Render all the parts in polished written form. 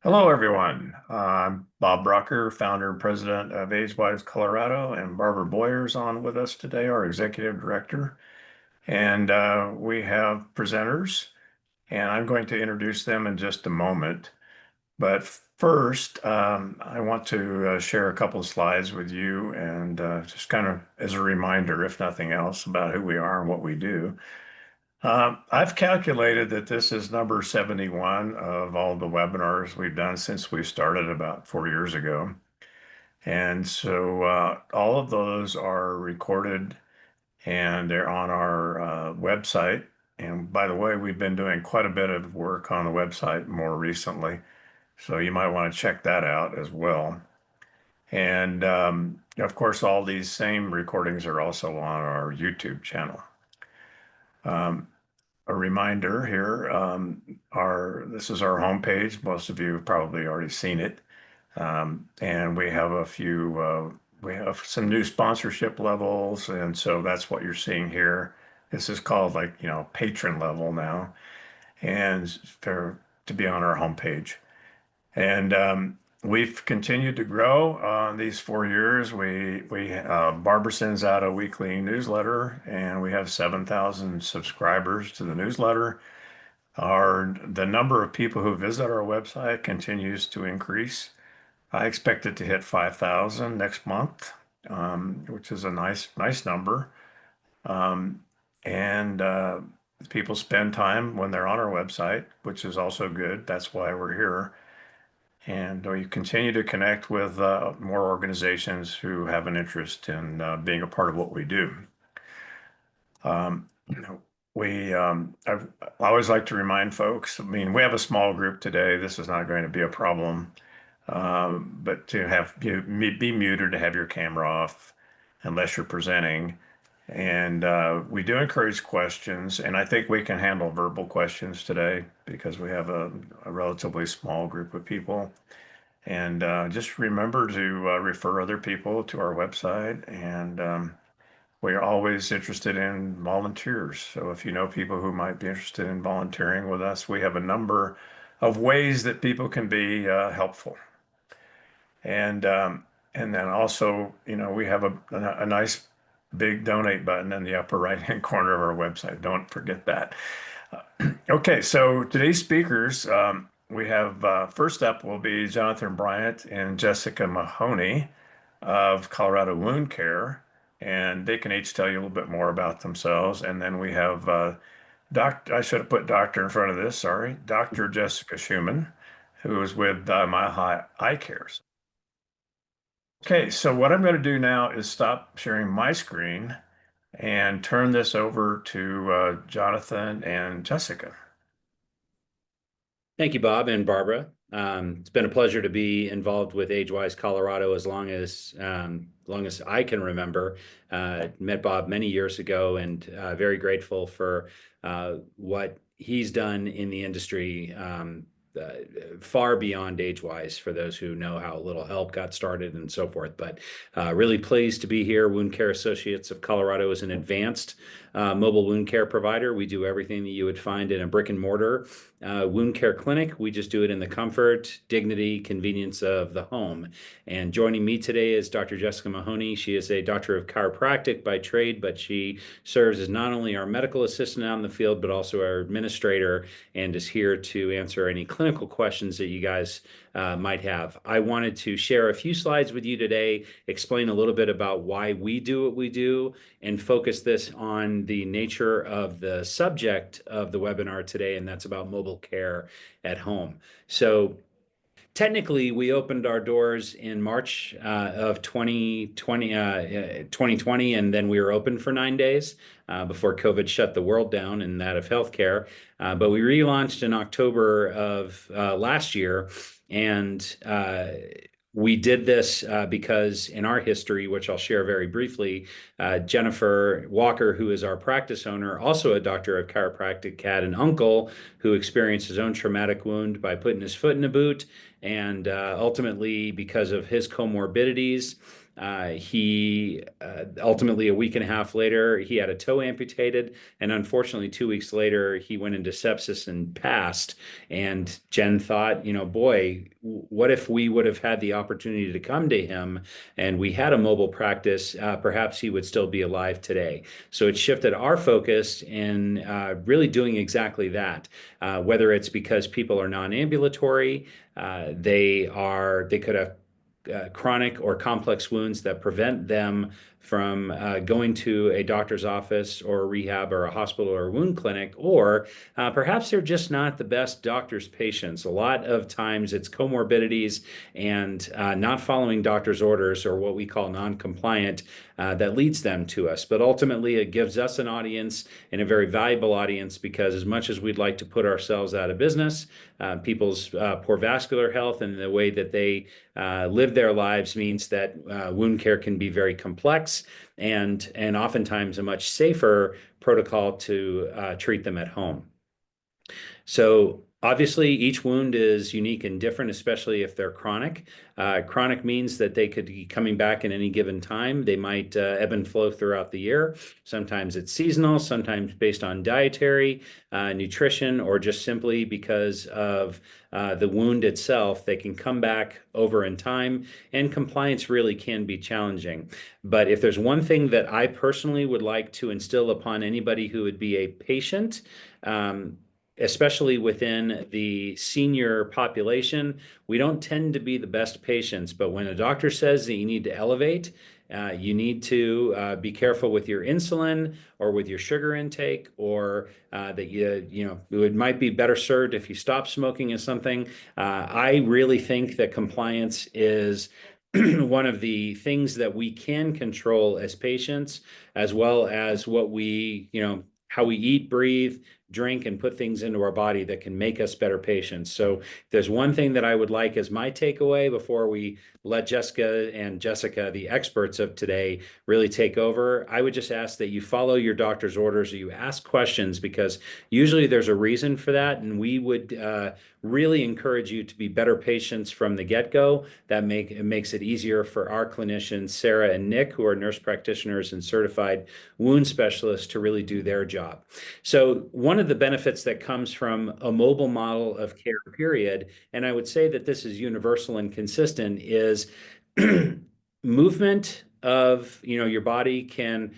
Hello, everyone. I'm Bob Brucker, founder and president of AgeWise Colorado, and Barbara Boyer's on with us today, our executive director. And we have presenters, and I'm going to introduce them in just a moment. But first, I want to share a couple of slides with you and just kind of as a reminder, if nothing else, about who we are and what we do. I've calculated that this is number 71 of all the webinars we've done since we started about 4 years ago. And so all of those are recorded and they're on our website. And by the way, we've been doing quite a bit of work on the website more recently. So you might want to check that out as well. And of course, all these same recordings are also on our YouTube channel. Um, a reminder here, this is our homepage. Most of you have probably already seen it. And we have some new sponsorship levels. And so that's what you're seeing here. This is called patron level now and to be on our homepage. And we've continued to grow these 4 years. Barbara sends out a weekly newsletter, and we have 7,000 subscribers to the newsletter. The number of people who visit our website continues to increase. I expect it to hit 5,000 next month, which is a nice number. Um, and People spend time when they're on our website, which is also good. That's why we're here. And we continue to connect with more organizations who have an interest in being a part of what we do. Um, I always like to remind folks, I mean, we have a small group today. This is not going to be a problem. But to be muted, to have your camera off unless you're presenting. And we do encourage questions, and I think we can handle verbal questions today because we have a relatively small group of people. And just remember to refer other people to our website. And we're always interested in volunteers. So if you know people who might be interested in volunteering with us, we have a number of ways that people can be helpful. And and then also, we have a nice big donate button in the upper right-hand corner of our website. Don't forget that. Okay, so today's speakers, we have first up will be Jonathan Bryant and Jessica Mahoney of Colorado Wound Care, and they can each tell you a little bit more about themselves. And then we have I should have put doctor in front of this, sorry, Dr. Jessica Schumann, who is with Mile High Eye Cares. Okay, so what I'm going to do now is stop sharing my screen and turn this over to Jonathan and Jessica. Thank you, Bob and Barbara. It's been a pleasure to be involved with AgeWise Colorado as long as I can remember. Met Bob many years ago, and very grateful for what he's done in the industry, far beyond AgeWise, for those who know how Little Help got started and so forth. But really pleased to be here. Wound Care Associates of Colorado is an advanced mobile wound care provider. We do everything that you would find in a brick and mortar wound care clinic. We just do it in the comfort, dignity, convenience of the home. And joining me today is Dr. Jessica Mahoney. She is a doctor of chiropractic by trade, but she serves as not only our medical assistant out in the field, but also our administrator, and is here to answer any clinical questions that you guys might have. I wanted to share a few slides with you today, explain a little bit about why we do what we do, and focus this on the nature of the subject of the webinar today, and that's about mobile care at home. So technically, we opened our doors in March of 2020, and then we were open for 9 days before COVID shut the world down and that of healthcare. But we relaunched in October of last year, and we did this because in our history, which I'll share very briefly, Jennifer Walker, who is our practice owner, also a doctor of chiropractic, had an uncle who experienced his own traumatic wound by putting his foot in a boot. And ultimately, because of his comorbidities, He ultimately, a week and a half later, he had a toe amputated, and unfortunately, 2 weeks later, he went into sepsis and passed. And Jen thought, boy, what if we would have had the opportunity to come to him and we had a mobile practice? Perhaps he would still be alive today. So it shifted our focus in really doing exactly that. Whether it's because people are non-ambulatory, they could have chronic or complex wounds that prevent them from going to a doctor's office or a rehab or a hospital or a wound clinic, or perhaps they're just not the best doctor's patients. A lot of times it's comorbidities and not following doctor's orders, or what we call non-compliant, that leads them to us. But ultimately, it gives us an audience, and a very valuable audience, because as much as we'd like to put ourselves out of business, people's poor vascular health and the way that they live their lives means that wound care can be very complex and oftentimes a much safer protocol to treat them at home. So obviously, each wound is unique and different, especially if they're chronic. Chronic means that they could be coming back at any given time. They might ebb and flow throughout the year. Sometimes it's seasonal, sometimes based on dietary, nutrition, or just simply because of the wound itself. They can come back over in time, and compliance really can be challenging. But if there's one thing that I personally would like to instill upon anybody who would be a patient, especially within the senior population, we don't tend to be the best patients. But when a doctor says that you need to elevate, you need to be careful with your insulin or with your sugar intake, or that it might be better served if you stop smoking or something. I really think that compliance is one of the things that we can control as patients, as well as how we eat, breathe, drink, and put things into our body that can make us better patients. So if there's one thing that I would like as my takeaway before we let Jessica, the experts of today, really take over, I would just ask that you follow your doctor's orders, or you ask questions, because usually there's a reason for that. And we would really encourage you to be better patients from the get-go. That makes it easier for our clinicians, Sarah and Nick, who are nurse practitioners and certified wound specialists, to really do their job. So one of the benefits that comes from a mobile model of care, period, and I would say that this is universal and consistent, is movement of your body can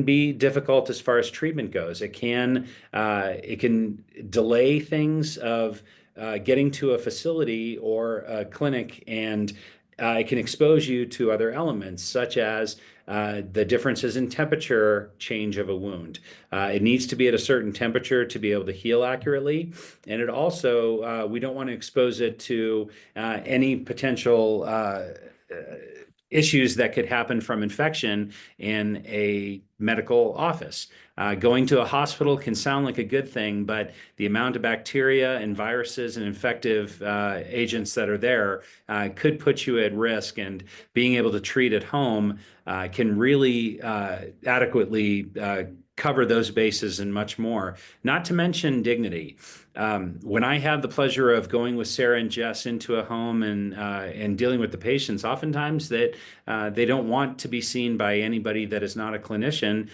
be difficult as far as treatment goes. It can delay things of getting to a facility or a clinic, and it can expose you to other elements, such as the differences in temperature change of a wound. It needs to be at a certain temperature to be able to heal accurately. And it also, we don't want to expose it to any potential issues that could happen from infection in a medical office. Going to a hospital can sound like a good thing, but the amount of bacteria and viruses and infective agents that are there could put you at risk. And being able to treat at home can really adequately cover those bases and much more, not to mention dignity. When I have the pleasure of going with Sarah and Jess into a home and dealing with the patients, oftentimes that they don't want to be seen by anybody that is not a clinician,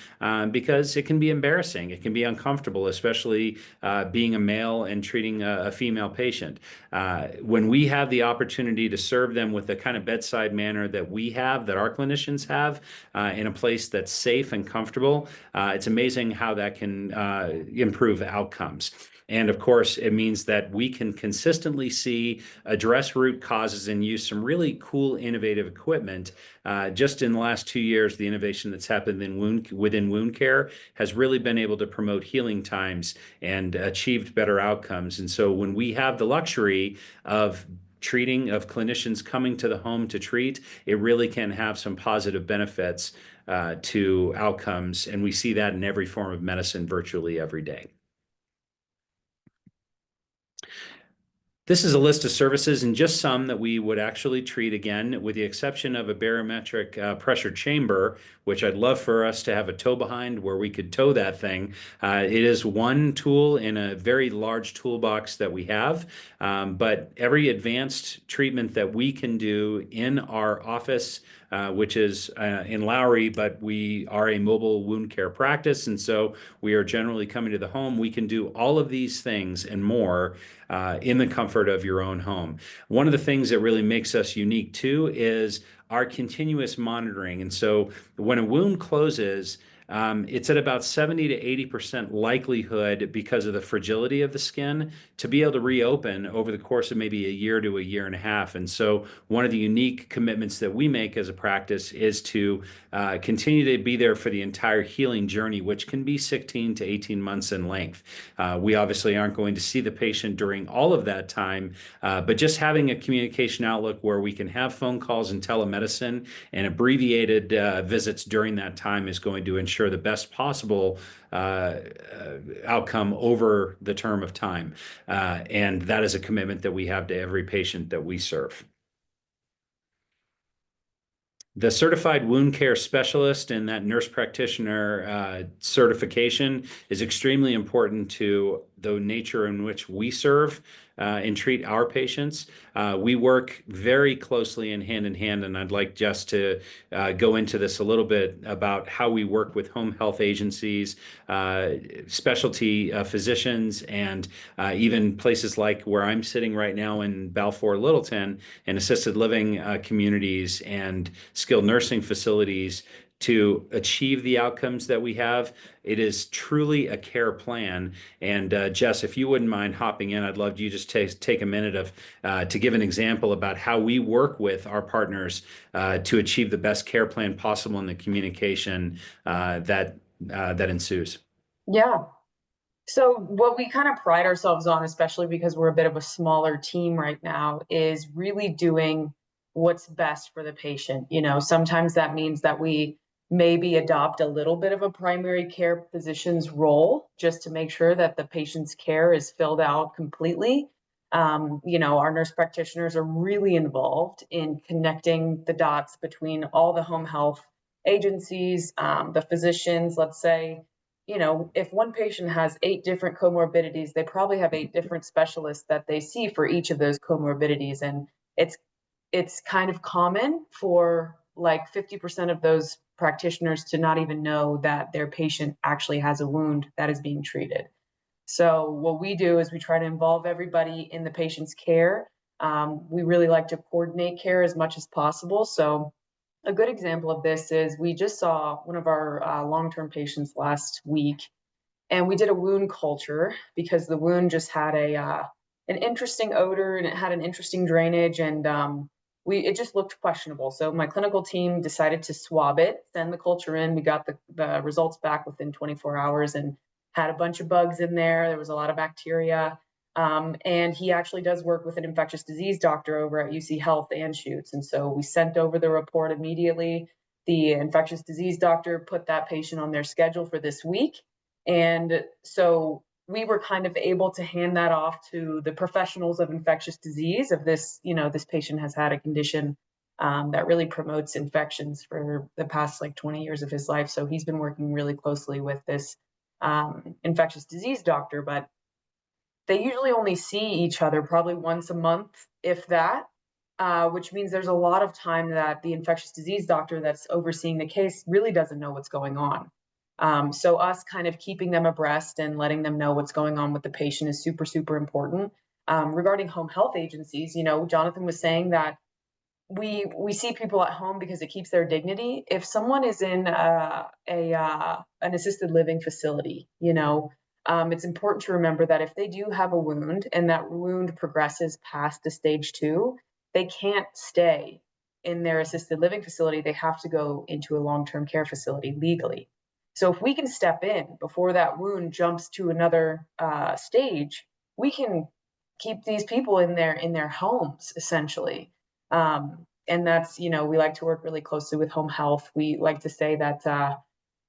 because it can be embarrassing. It can be uncomfortable, especially being a male and treating a female patient. When we have the opportunity to serve them with the kind of bedside manner that we have, that our clinicians have, in a place that's safe and comfortable, it's amazing how that can improve outcomes. And of course, it means that we can consistently address root causes, and use some really cool, innovative equipment. Just in the last 2 years, the innovation that's happened within wound care has really been able to promote healing times and achieved better outcomes. And so when we have the luxury of clinicians coming to the home to treat, it really can have some positive benefits to outcomes. And we see that in every form of medicine virtually every day. This is a list of services, and just some that we would actually treat, again, with the exception of a barometric pressure chamber, which I'd love for us to have a tow behind where we could tow that thing. It is one tool in a very large toolbox that we have, but every advanced treatment that we can do in our office which is in Lowry, but we are a mobile wound care practice. And so we are generally coming to the home. We can do all of these things and more in the comfort of your own home. One of the things that really makes us unique too is our continuous monitoring. And so when a wound closes, it's at about 70 to 80% likelihood, because of the fragility of the skin, to be able to reopen over the course of maybe a year to a year and a half. And so one of the unique commitments that we make as a practice is to continue to be there for the entire healing journey, which can be 16 to 18 months in length. We obviously aren't going to see the patient during all of that time, but just having a communication outlook where we can have phone calls and telemedicine and abbreviated visits during that time is going to ensure the best possible outcome over the term of time. And that is a commitment that we have to every patient that we serve. The certified wound care specialist and that nurse practitioner certification is extremely important to the nature in which we serve and treat our patients. We work very closely in hand, and I'd like Jess to go into this a little bit about how we work with home health agencies, specialty physicians, and even places like where I'm sitting right now in Balfour Littleton, and assisted living communities and skilled nursing facilities to achieve the outcomes that we have. It is truly a care plan. And Jess, if you wouldn't mind hopping in, I'd love you just take a minute to give an example about how we work with our partners to achieve the best care plan possible in the communication that ensues. Yeah. So what we kind of pride ourselves on, especially because we're a bit of a smaller team right now, is really doing what's best for the patient. Sometimes that means that we maybe adopt a little bit of a primary care physician's role just to make sure that the patient's care is filled out completely. Our nurse practitioners are really involved in connecting the dots between all the home health agencies, the physicians. Let's say, if one patient has 8 different comorbidities, they probably have 8 different specialists that they see for each of those comorbidities. And it's kind of common for like 50% of those practitioners to not even know that their patient actually has a wound that is being treated. So what we do is we try to involve everybody in the patient's care. We really like to coordinate care as much as possible. So a good example of this is we just saw one of our long-term patients last week, and we did a wound culture because the wound just had an interesting odor and it had an interesting drainage, and it just looked questionable. So my clinical team decided to swab it, send the culture in. We got the results back within 24 hours and had a bunch of bugs in there. There was a lot of bacteria. And he actually does work with an infectious disease doctor over at UC Health Anschutz. And so we sent over the report immediately. The infectious disease doctor put that patient on their schedule for this week. And so we were kind of able to hand that off to the professionals of infectious disease of this, this patient has had a condition that really promotes infections for the past 20 years of his life. So he's been working really closely with this infectious disease doctor, but they usually only see each other probably once a month, if that, which means there's a lot of time that the infectious disease doctor that's overseeing the case really doesn't know what's going on. So us kind of keeping them abreast and letting them know what's going on with the patient is super, super important. Regarding home health agencies, Jonathan was saying that we see people at home because it keeps their dignity. If someone is in an assisted living facility, it's important to remember that if they do have a wound and that wound progresses past the stage 2, they can't stay in their assisted living facility. They have to go into a long-term care facility legally. So if we can step in before that wound jumps to another stage, we can keep these people in their homes, essentially. And that's, we like to work really closely with home health. We like to say that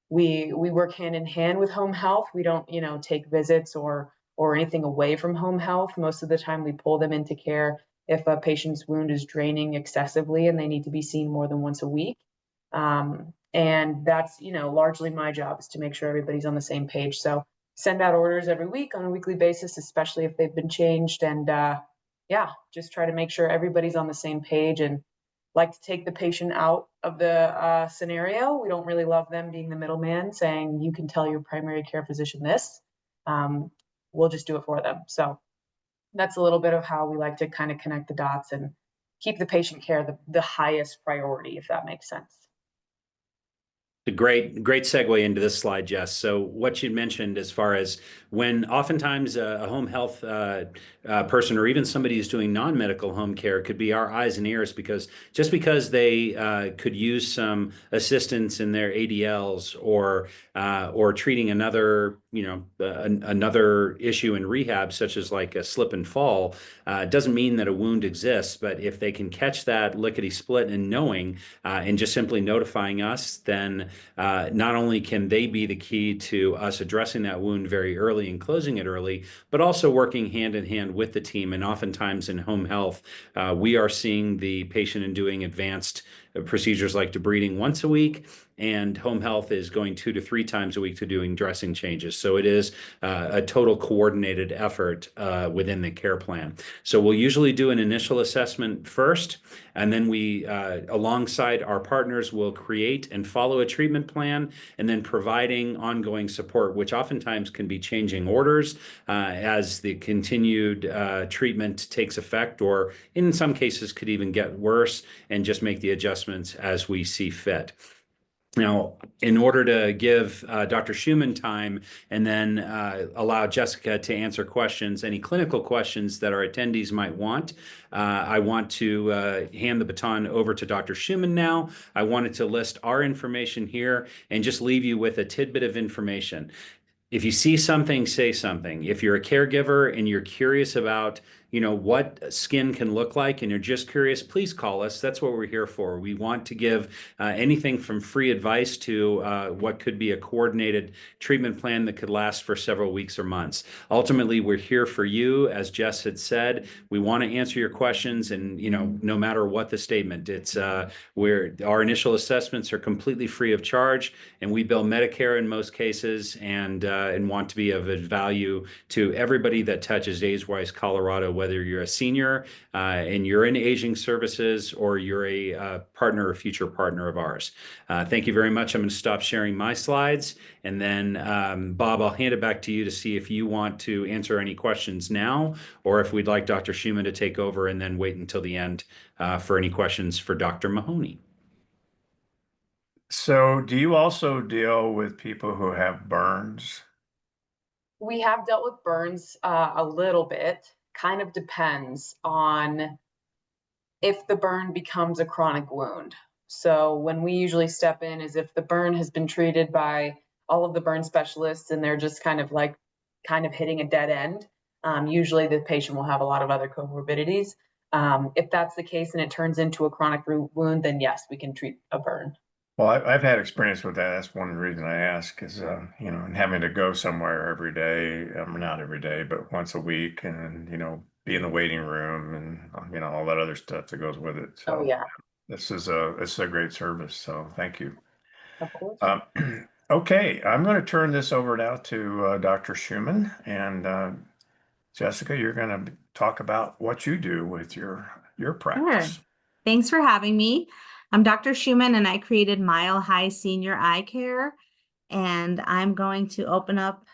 we work hand in hand with home health. We don't, take visits or anything away from home health. Most of the time we pull them into care if a patient's wound is draining excessively and they need to be seen more than once a week. And that's, largely my job is to make sure everybody's on the same page. So send out orders every week on a weekly basis, especially if they've been changed. And just try to make sure everybody's on the same page. And like to take the patient out of the scenario. We don't really love them being the middleman saying, you can tell your primary care physician this. We'll just do it for them. So that's a little bit of how we like to kind of connect the dots and keep the patient care the highest priority, if that makes sense. A great segue into this slide, Jess. So what you mentioned as far as when oftentimes a home health person or even somebody who's doing non-medical home care could be our eyes and ears, because just because they could use some assistance in their ADLs or treating another, another issue in rehab, such as like a slip and fall, doesn't mean that a wound exists. But if they can catch that lickety split and knowing and just simply notifying us, then not only can they be the key to us addressing that wound very early and closing it early, but also working hand in hand with the team. And oftentimes in home health, we are seeing the patient and doing advanced procedures like debriding once a week, and home health is going 2 to 3 times a week to doing dressing changes. So it is a total coordinated effort within the care plan. So we'll usually do an initial assessment first, and then we, alongside our partners, will create and follow a treatment plan, and then providing ongoing support, which oftentimes can be changing orders as the continued treatment takes effect, or in some cases could even get worse, and just make the adjustments as we see fit. Now, in order to give Dr. Schumann time and then allow Jessica to answer questions, any clinical questions that our attendees might want, I want to hand the baton over to Dr. Schumann now. I wanted to list our information here and just leave you with a tidbit of information. If you see something, say something. If you're a caregiver and you're curious about what skin can look like, and you're just curious, please call us. That's what we're here for. We want to give anything from free advice to what could be a coordinated treatment plan that could last for several weeks or months. Ultimately, we're here for you. As Jess had said, we want to answer your questions, and no matter what the statement, it's our initial assessments are completely free of charge, and we bill Medicare in most cases, and want to be of value to everybody that touches AgeWise Colorado, whether you're a senior and you're in aging services, or you're a partner or future partner of ours. Thank you very much. I'm going to stop sharing my slides, and then Bob, I'll hand it back to you to see if you want to answer any questions now, or if we'd like Dr. Schumann to take over and then wait until the end for any questions for Dr. Mahoney. So do you also deal with people who have burns? We have dealt with burns a little bit. Kind of depends on if the burn becomes a chronic wound. So when we usually step in is if the burn has been treated by all of the burn specialists and they're just kind of hitting a dead end. Usually the patient will have a lot of other comorbidities. If that's the case and it turns into a chronic wound, then yes, we can treat a burn. Well, I've had experience with that. That's one reason I ask is, and having to go somewhere every day, not every day, but once a week, and, be in the waiting room and, all that other stuff that goes with it. So Oh yeah. this is a great service. So thank you. Of course. Okay, I'm going to turn this over now to Dr. Schumann, and Jessica, you're going to talk about what you do with your practice. Sure. Thanks for having me. I'm Dr. Schumann, and I created Mile High Senior Eye Care, and I'm going to open up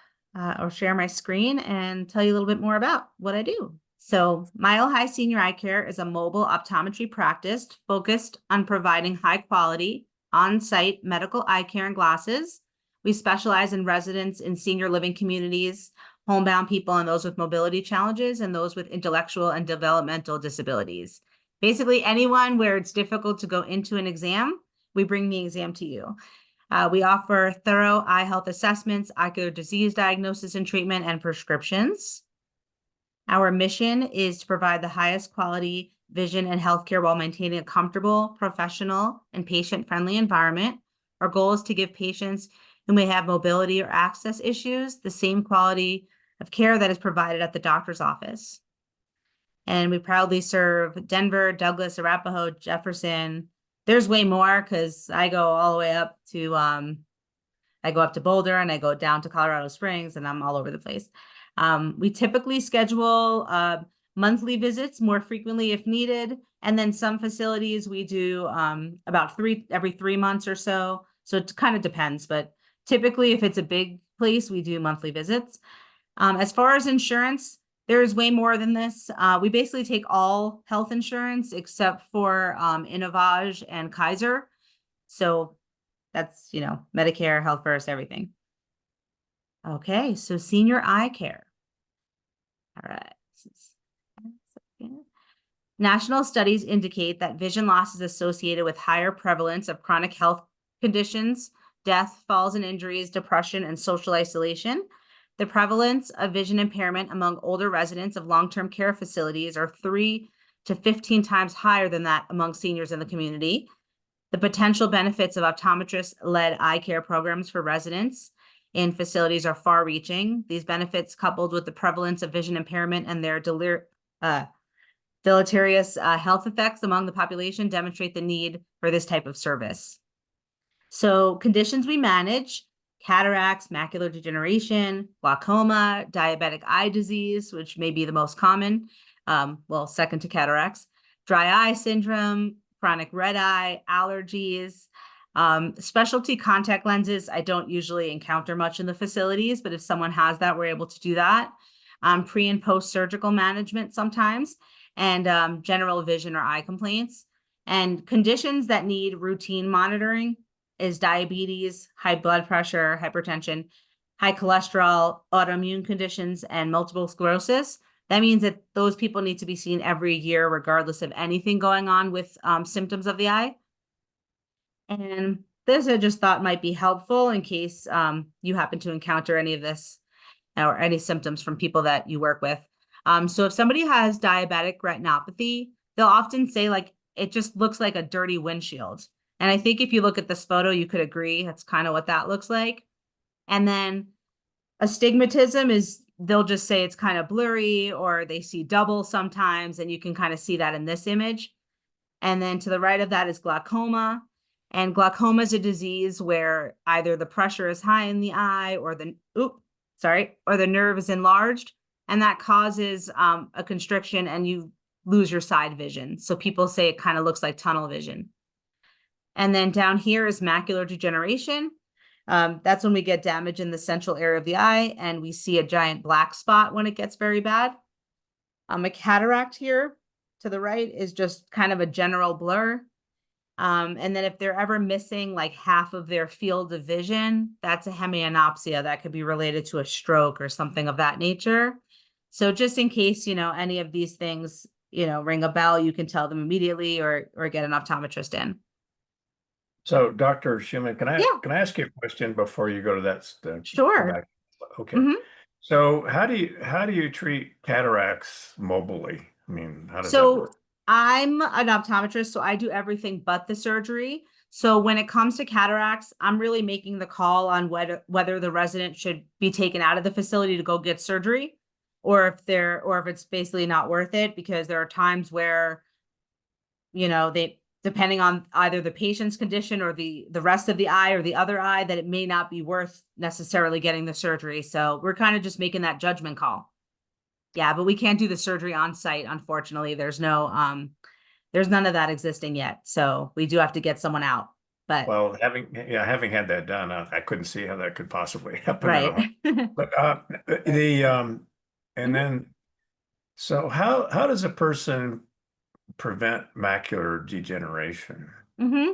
or share my screen and tell you a little bit more about what I do. So Mile High Senior Eye Care is a mobile optometry practice focused on providing high quality on-site medical eye care and glasses. We specialize in residents in senior living communities, homebound people, and those with mobility challenges, and those with intellectual and developmental disabilities. Basically, anyone where it's difficult to go into an exam, we bring the exam to you. We offer thorough eye health assessments, ocular disease diagnosis and treatment, and prescriptions. Our mission is to provide the highest quality vision and healthcare while maintaining a comfortable, professional, and patient-friendly environment. Our goal is to give patients who may have mobility or access issues the same quality of care that is provided at the doctor's office. And we proudly serve Denver, Douglas, Arapahoe, Jefferson. There's way more because I go all the way up to, I go up to Boulder and I go down to Colorado Springs, and I'm all over the place. We typically schedule monthly visits more frequently if needed. And then some facilities we do about every 3 months or so. So it kind of depends, but typically if it's a big place, we do monthly visits. As far as insurance, there's way more than this. We basically take all health insurance except for Innovage and Kaiser. So that's, Medicare, Health First, everything. Okay, so senior eye care. All right. National studies indicate that vision loss is associated with higher prevalence of chronic health conditions, death, falls and injuries, depression, and social isolation. The prevalence of vision impairment among older residents of long-term care facilities are 3 to 15 times higher than that among seniors in the community. The potential benefits of optometrist-led eye care programs for residents in facilities are far-reaching. These benefits, coupled with the prevalence of vision impairment and their deleterious health effects among the population, demonstrate the need for this type of service. So conditions we manage: cataracts, macular degeneration, glaucoma, diabetic eye disease, which may be the most common, second to cataracts, dry eye syndrome, chronic red eye, allergies, specialty contact lenses. I don't usually encounter much in the facilities, but if someone has that, we're able to do that. Pre and post-surgical management sometimes, and general vision or eye complaints. And conditions that need routine monitoring is diabetes, high blood pressure, hypertension, high cholesterol, autoimmune conditions, and multiple sclerosis. That means that those people need to be seen every year, regardless of anything going on with symptoms of the eye. And this I just thought might be helpful in case you happen to encounter any of this or any symptoms from people that you work with. So if somebody has diabetic retinopathy, they'll often say it just looks like a dirty windshield. And I think if you look at this photo, you could agree that's kind of what that looks like. And then astigmatism is, they'll just say it's kind of blurry, or they see double sometimes, and you can kind of see that in this image. And then to the right of that is glaucoma. And glaucoma is a disease where either the pressure is high in the eye or the nerve is enlarged, and that causes a constriction and you lose your side vision. So people say it kind of looks like tunnel vision. And then down here is macular degeneration. That's when we get damage in the central area of the eye and we see a giant black spot when it gets very bad. A cataract here to the right is just kind of a general blur. And then if they're ever missing half of their field of vision, that's a hemianopsia that could be related to a stroke or something of that nature. So just in case, any of these things, ring a bell, you can tell them immediately or get an optometrist in. So Dr. Schumann, can I ask you a question before you go to that? Sure. Okay. Mm-hmm. So how do you treat cataracts mobily? I mean, how does that work? I'm an optometrist, so I do everything but the surgery. So when it comes to cataracts, I'm really making the call on whether the resident should be taken out of the facility to go get surgery, or if it's basically not worth it, because there are times where, depending on either the patient's condition or the rest of the eye or the other eye, that it may not be worth necessarily getting the surgery. So we're kind of just making that judgment call. Yeah, but we can't do the surgery on site, unfortunately. There's none of that existing yet. So we do have to get someone out. But well, having had that done, I couldn't see how that could possibly happen. Right. But and then, so how does a person prevent macular degeneration? Mm-hmm.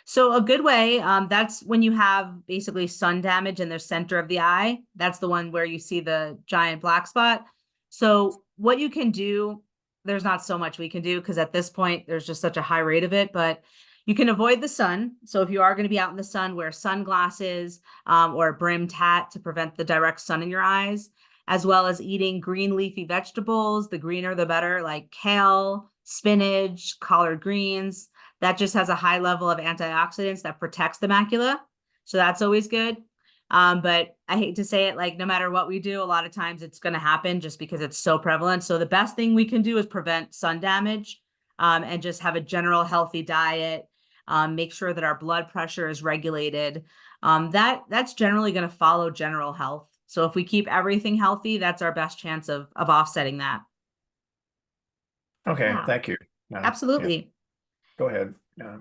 So a good way, that's when you have basically sun damage in the center of the eye. That's the one where you see the giant black spot. So what you can do, there's not so much we can do because at this point, there's just such a high rate of it, but you can avoid the sun. So if you are going to be out in the sun, wear sunglasses or a brimmed hat to prevent the direct sun in your eyes, as well as eating green leafy vegetables. The greener, the better, like kale, spinach, collard greens. That just has a high level of antioxidants that protects the macula. So that's always good. But I hate to say it, no matter what we do, a lot of times it's going to happen just because it's so prevalent. So the best thing we can do is prevent sun damage and just have a general healthy diet. Make sure that our blood pressure is regulated. That's generally going to follow general health. So if we keep everything healthy, that's our best chance of offsetting that. Okay, Yeah. thank you. Yeah, Absolutely. go ahead.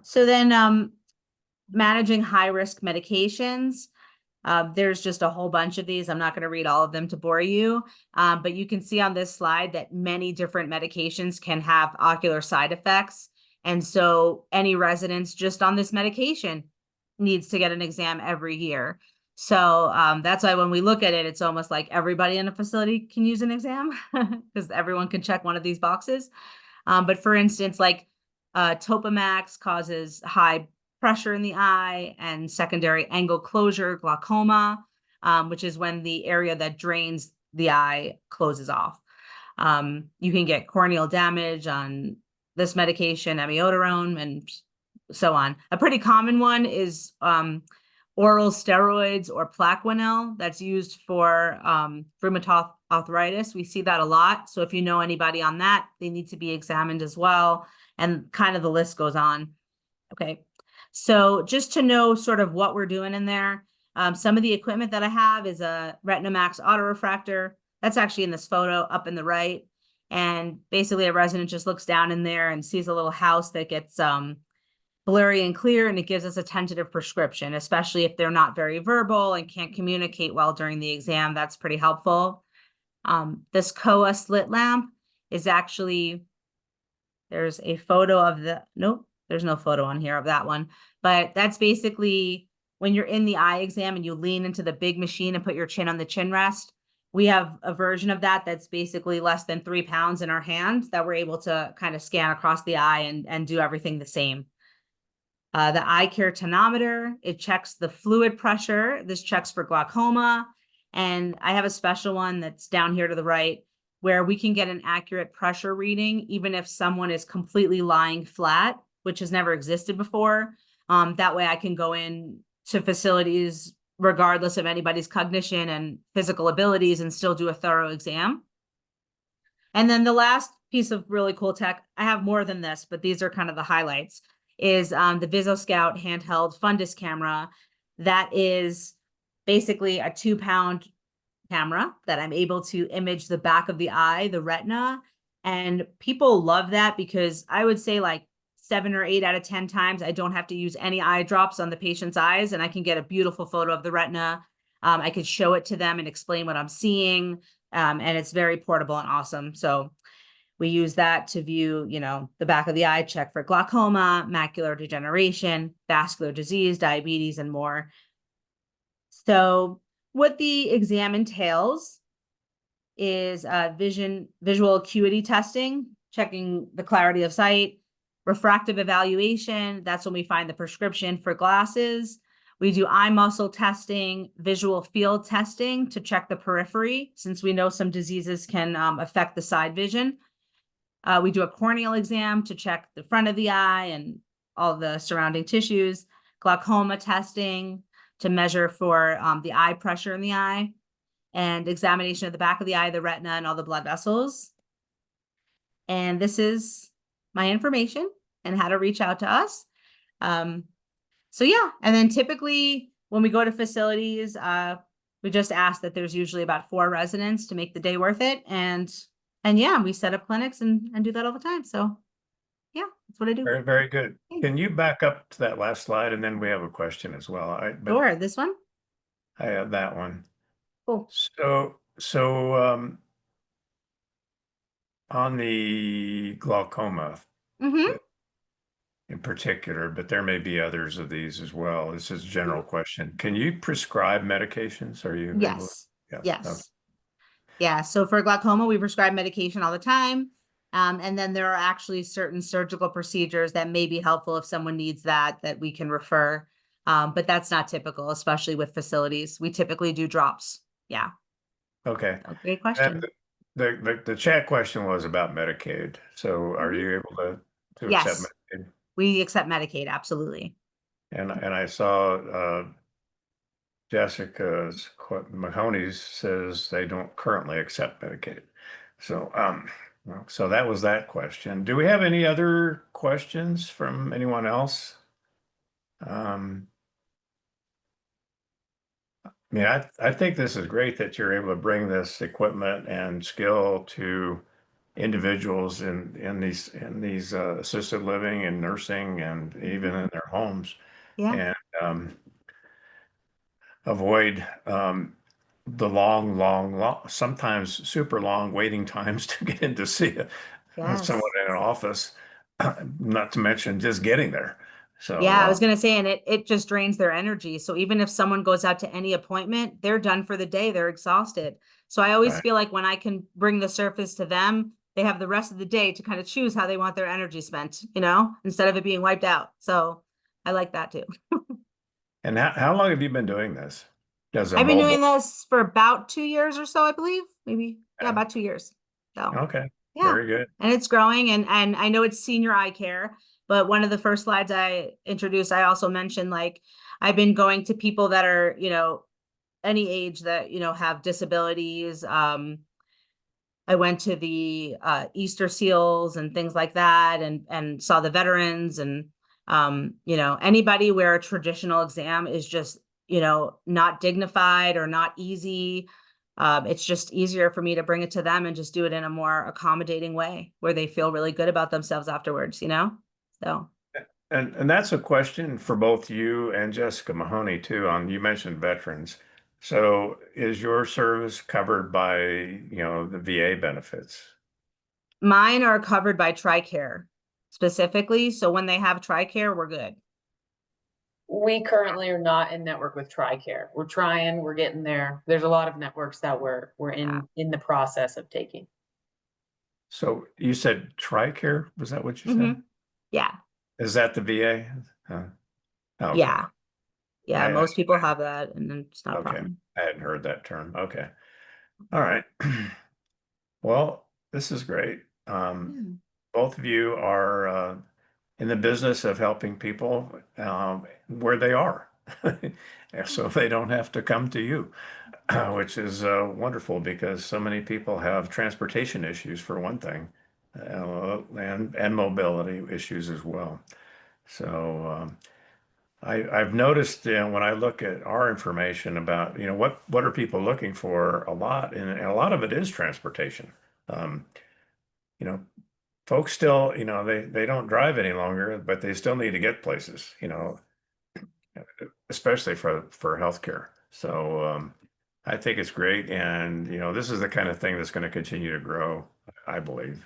So then, managing high-risk medications. There's just a whole bunch of these. I'm not going to read all of them to bore you, but you can see on this slide that many different medications can have ocular side effects. And so any residents just on this medication needs to get an exam every year. So that's why when we look at it, it's almost like everybody in a facility can use an exam because everyone can check one of these boxes. But for instance, like Topamax causes high pressure in the eye and secondary angle closure, glaucoma, which is when the area that drains the eye closes off. You can get corneal damage on this medication, amiodarone, and so on. A pretty common one is oral steroids or Plaquenil that's used for rheumatoid arthritis. We see that a lot. So if you know anybody on that, they need to be examined as well. And kind of the list goes on. Okay. So just to know sort of what we're doing in there, some of the equipment that I have is a RetinaMax autorefractor. That's actually in this photo up in the right. And basically a resident just looks down in there and sees a little house that gets blurry and clear, and it gives us a tentative prescription, especially if they're not very verbal and can't communicate well during the exam. That's pretty helpful. This Kowa slit lamp is actually, there's a photo of nope, there's no photo on here of that one, but that's basically when you're in the eye exam and you lean into the big machine and put your chin on the chin rest. We have a version of that that's basically less than 3 pounds in our hand that we're able to kind of scan across the eye and do everything the same. The eye care tonometer, it checks the fluid pressure. This checks for glaucoma. And I have a special one that's down here to the right where we can get an accurate pressure reading, even if someone is completely lying flat, which has never existed before. That way I can go in to facilities regardless of anybody's cognition and physical abilities and still do a thorough exam. And then the last piece of really cool tech, I have more than this, but these are kind of the highlights, is the VisoScout handheld fundus camera. That is basically a 2-pound camera that I'm able to image the back of the eye, the retina. And people love that because I would say like 7 or 8 out of 10 times, I don't have to use any eye drops on the patient's eyes, and I can get a beautiful photo of the retina. I could show it to them and explain what I'm seeing. And it's very portable and awesome. So we use that to view, the back of the eye, check for glaucoma, macular degeneration, vascular disease, diabetes, and more. So what the exam entails is visual acuity testing, checking the clarity of sight, refractive evaluation. That's when we find the prescription for glasses. We do eye muscle testing, visual field testing to check the periphery, since we know some diseases can affect the side vision. We do a corneal exam to check the front of the eye and all the surrounding tissues, glaucoma testing to measure for the eye pressure in the eye, and examination of the back of the eye, the retina, and all the blood vessels. And this is my information and how to reach out to us. So yeah, and then typically when we go to facilities, we just ask that there's usually about 4 residents to make the day worth it. And yeah, we set up clinics and do that all the time. So yeah, that's what I do. Very, very good. Thanks. Can you back up to that last slide, and then we have a question as well. Sure, this one? I have that one. Cool. So on the glaucoma Mm-hmm. in particular, but there may be others of these as well. This is a general question. Can you prescribe medications? Are you able to- Yes. Yes. Yes. Okay. Yeah. So for glaucoma, we prescribe medication all the time. And then there are actually certain surgical procedures that may be helpful if someone needs that we can refer. But that's not typical, especially with facilities. We typically do drops. Yeah. Okay. So great question. And the chat question was about Medicaid. So are Mhm. you able to accept Yes. Medicaid? We accept Medicaid. Absolutely. And I saw Jessica's Mahoney's says they don't currently accept Medicaid. So so that was that question. Do we have any other questions from anyone else? I mean, I think this is great that you're able to bring this equipment and skill to individuals in these assisted living and nursing and even in their homes, Yeah. and avoid the long, sometimes super long waiting times to get in to see someone Yes. in an office, not to mention just getting there. So, Yeah, I was gonna say, and it just drains their energy. So even if someone goes out to any appointment, they're done for the day. They're exhausted. So I always right. feel like when I can bring the service to them, they have the rest of the day to kind of choose how they want their energy spent, instead of it being wiped out. So I like that too. And how long have you been doing this as a I've been mobile? doing this for about 2 years or so, I believe. Maybe, yeah, Yeah. about 2 years. So Okay, yeah, very good. and it's growing, and I know it's senior eye care, but one of the first slides I introduced, I also mentioned like I've been going to people that are, any age that, have disabilities. I went to the Easter seals and things like that, and saw the veterans, and anybody where a traditional exam is just, not dignified or not easy. It's just easier for me to bring it to them and just do it in a more accommodating way where they feel really good about themselves afterwards, So And that's a question for both you and Jessica Mahoney too. You mentioned veterans. So is your service covered by, the VA benefits? mine are covered by TRICARE specifically. So when they have TRICARE, we're good. We currently are not in network with TRICARE. We're trying, we're getting there. There's a lot of networks that we're in the process of taking. So you said TRICARE, was that what you Mm-hmm. said? Yeah. Is that the VA? Okay. Yeah. Yeah. I, Most people have that, and then it's not a okay. problem. I hadn't heard that term. Okay. All right. Well, this is great. Yeah. Both of you are in the business of helping people where they are, so they don't have to come to you, which is wonderful because so many people have transportation issues for one thing, and mobility issues as well. So I've noticed, when I look at our information about, what are people looking for a lot, and a lot of it is transportation. Um, you know, Folks still, they don't drive any longer, but they still need to get places, especially for healthcare. So I think it's great, and this is the kind of thing that's going to continue to grow, I believe,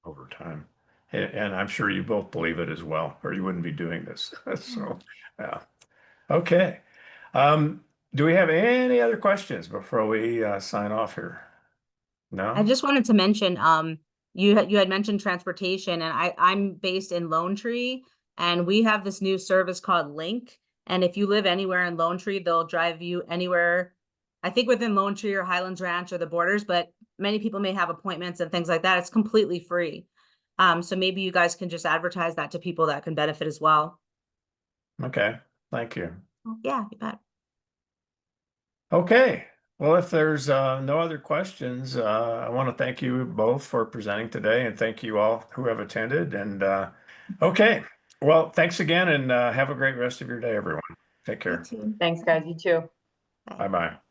over time. And I'm sure you both believe it as well, or you wouldn't be doing this. So, yeah. Okay. Um, do we have any other questions before we sign off here? I No? just wanted to mention, you had mentioned transportation, and I'm based in Lone Tree, and we have this new service called Link. And if you live anywhere in Lone Tree, they'll drive you anywhere, I think within Lone Tree or Highlands Ranch or the borders, but many people may have appointments and things like that. It's completely free. So maybe you guys can just advertise that to people that can benefit as well. Okay. Thank you. Yeah, you bet. Okay. Well, if there's no other questions, I want to thank you both for presenting today, and thank you all who have attended. And okay. Well, thanks again, and have a great rest of your day, everyone. Take You care. too. Thanks, guys. You too. Bye. Bye-bye.